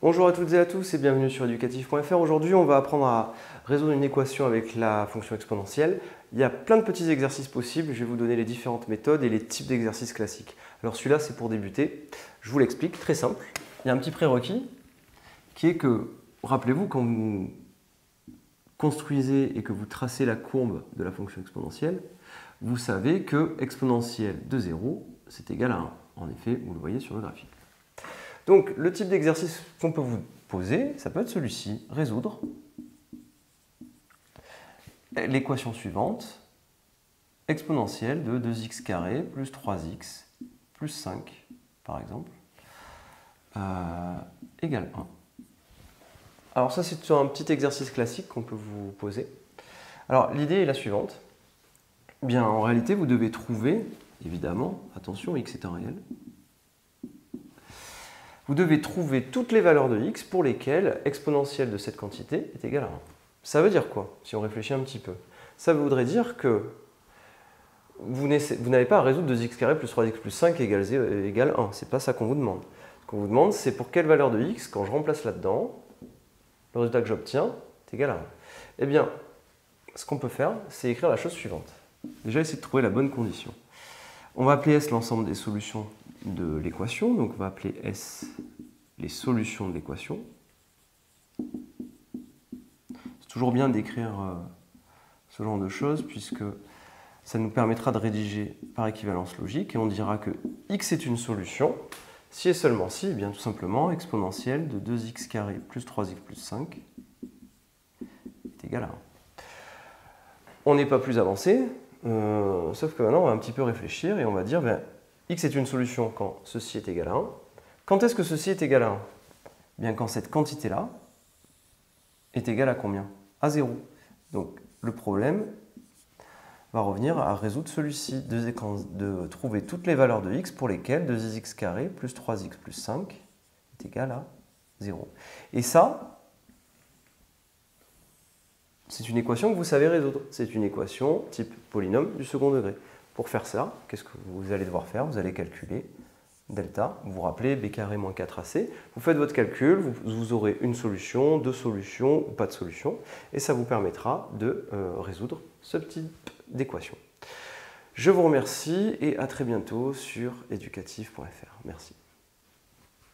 Bonjour à toutes et à tous et bienvenue sur educatif.fr. Aujourd'hui, on va apprendre à résoudre une équation avec la fonction exponentielle. Il y a plein de petits exercices possibles. Je vais vous donner les différentes méthodes et les types d'exercices classiques. Alors celui-là, c'est pour débuter. Je vous l'explique, très simple. Il y a un petit prérequis qui est que, rappelez-vous, quand vous construisez et que vous tracez la courbe de la fonction exponentielle, vous savez que exponentielle de 0, c'est égal à 1. En effet, vous le voyez sur le graphique. Donc, le type d'exercice qu'on peut vous poser, ça peut être celui-ci, résoudre l'équation suivante, exponentielle de 2x carré plus 3x plus 5, par exemple, égale 1. Alors ça, c'est un petit exercice classique qu'on peut vous poser. Alors, l'idée est la suivante. Bien, en réalité, vous devez trouver, évidemment, attention, x est un réel, vous devez trouver toutes les valeurs de x pour lesquelles exponentielle de cette quantité est égale à 1. Ça veut dire quoi, si on réfléchit un petit peu? Ça voudrait dire que vous n'avez pas à résoudre 2x carré plus 3x plus 5 égale 1. Ce n'est pas ça qu'on vous demande. Ce qu'on vous demande, c'est pour quelle valeur de x, quand je remplace là-dedans, le résultat que j'obtiens est égal à 1. Eh bien, ce qu'on peut faire, c'est écrire la chose suivante. Déjà, essayer de trouver la bonne condition. On va appeler S l'ensemble des solutions de l'équation. Donc, on va appeler S les solutions de l'équation. C'est toujours bien d'écrire ce genre de choses puisque ça nous permettra de rédiger par équivalence logique et on dira que x est une solution si et seulement si, eh bien tout simplement, exponentielle de 2x carré plus 3x plus 5 est égal à 1. On n'est pas plus avancé, sauf que maintenant on va un petit peu réfléchir et on va dire ben, x est une solution quand ceci est égal à 1. Quand est-ce que ceci est égal à 1? Bien quand cette quantité-là est égale à combien? À 0. Donc le problème va revenir à résoudre celui-ci, de trouver toutes les valeurs de x pour lesquelles 2x carré plus 3x plus 5 est égal à 0. Et ça, c'est une équation que vous savez résoudre. C'est une équation type polynôme du second degré. Pour faire ça, qu'est-ce que vous allez devoir faire? Vous allez calculer delta, vous vous rappelez b carré moins 4ac. Vous faites votre calcul, vous aurez une solution, deux solutions ou pas de solution. Et ça vous permettra de résoudre ce type d'équation. Je vous remercie et à très bientôt sur educatif.fr. Merci.